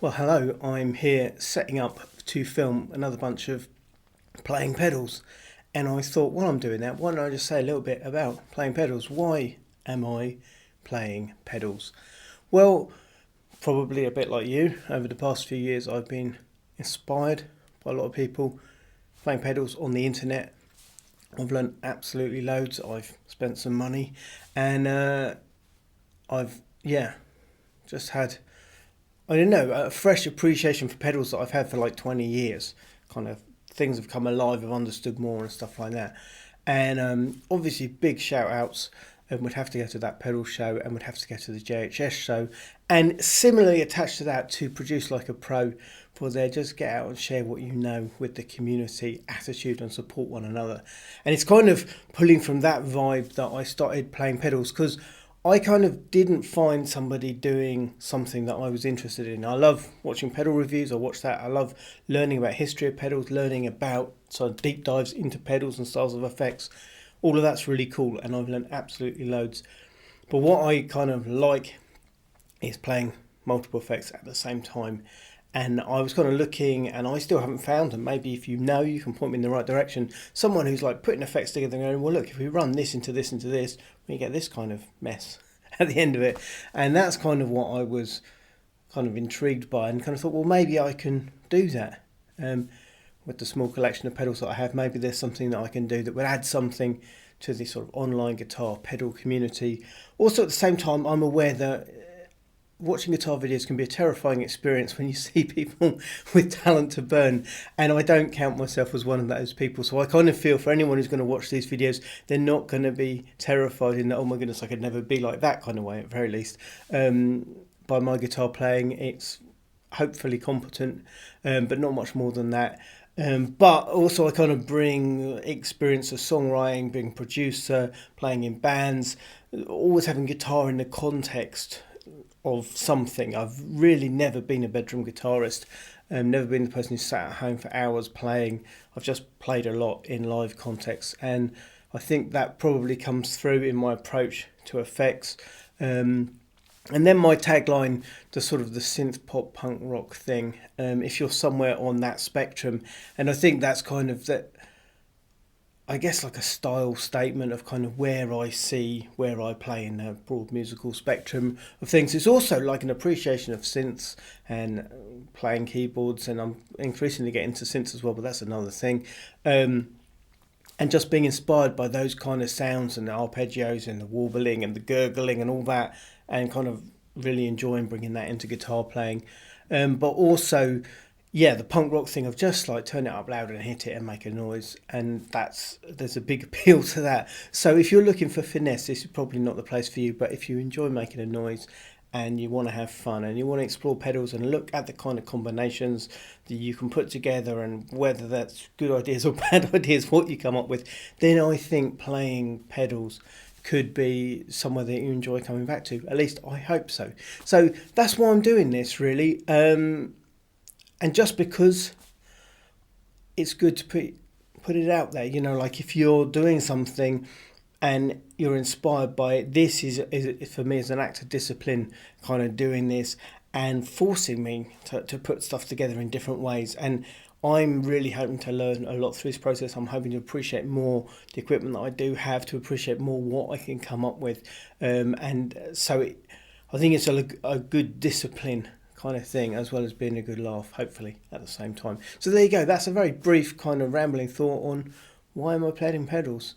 Well, hello, I'm here setting up to film another bunch of playing pedals. And I thought, while I'm doing that, why don't I just say a little bit about playing pedals? Why am I playing pedals? Well, probably a bit like you. Over the past few years, I've been inspired by a lot of people playing pedals on the internet. I've learned absolutely loads. I've spent some money, and I've just had, I don't know, a fresh appreciation for pedals that I've had for like 20 years. Kind of things have come alive, I've understood more and stuff like that. And obviously, big shout outs. And would have to go to that pedal show and would have to go to the JHS show. And similarly attached to that, to Produce Like a Pro, for there, just get out and share what you know with the community, attitude and support one another. And it's kind of pulling from that vibe that I started playing pedals, because I kind of didn't find somebody doing something that I was interested in. I love watching pedal reviews. I watch that. I love learning about history of pedals, learning about sort of deep dives into pedals and styles of effects. All of that's really cool, and I've learned absolutely loads. But what I kind of like is playing multiple effects at the same time. And I was kind of looking, and I still haven't found, and maybe if you know, you can point me in the right direction, someone who's like putting effects together and going, well, look, if we run this into this into this, we get this kind of mess at the end of it. And that's kind of what I was kind of intrigued by, and kind of thought, well, maybe I can do that. With the small collection of pedals that I have, maybe there's something that I can do that would add something to this sort of online guitar pedal community. Also, at the same time, I'm aware that watching guitar videos can be a terrifying experience when you see people with talent to burn, and I don't count myself as one of those people. So I kind of feel for anyone who's going to watch these videos, they're not going to be terrified in that, oh my goodness, I could never be like that kind of way, at very least. By my guitar playing, it's hopefully competent, but not much more than that. But also I kind of bring experience of songwriting, being a producer, playing in bands, always having guitar in the context of something. I've really never been a bedroom guitarist, never been the person who sat at home for hours playing. I've just played a lot in live contexts, and I think that probably comes through in my approach to effects. And then my tagline, the sort of the synth pop punk rock thing, if you're somewhere on that spectrum. And I think that's kind of that, I guess, like a style statement of kind of where I play in a broad musical spectrum of things. It's also like an appreciation of synths and playing keyboards, and I'm increasingly getting into synths as well, but that's another thing. And just being inspired by those kind of sounds and the arpeggios and the warbling and the gurgling and all that, and kind of really enjoying bringing that into guitar playing. But also, the punk rock thing of just like turn it up loud and hit it and make a noise, and there's a big appeal to that. So if you're looking for finesse, this is probably not the place for you. But if you enjoy making a noise and you want to have fun and you want to explore pedals and look at the kind of combinations that you can put together, and whether that's good ideas or bad ideas, what you come up with, then I think playing pedals could be somewhere that you enjoy coming back to. At least I hope so. So that's why I'm doing this, really. And just because it's good to put it out there, like if you're doing something and you're inspired by it, this is for me, is an act of discipline, kind of doing this and forcing me to put stuff together in different ways. And I'm really hoping to learn a lot through this process. I'm hoping to appreciate more the equipment that I do have, to appreciate more what I can come up with. And so I think it's a good discipline kind of thing, as well as being a good laugh, hopefully, at the same time. So there you go. That's a very brief kind of rambling thought on why am I playing pedals.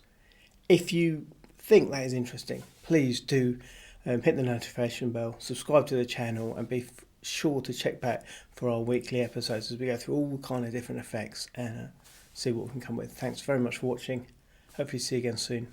If you think that is interesting, please do hit the notification bell, subscribe to the channel, and be sure to check back for our weekly episodes as we go through all kind of different effects and see what we can come with. Thanks very much for watching. Hopefully see you again soon.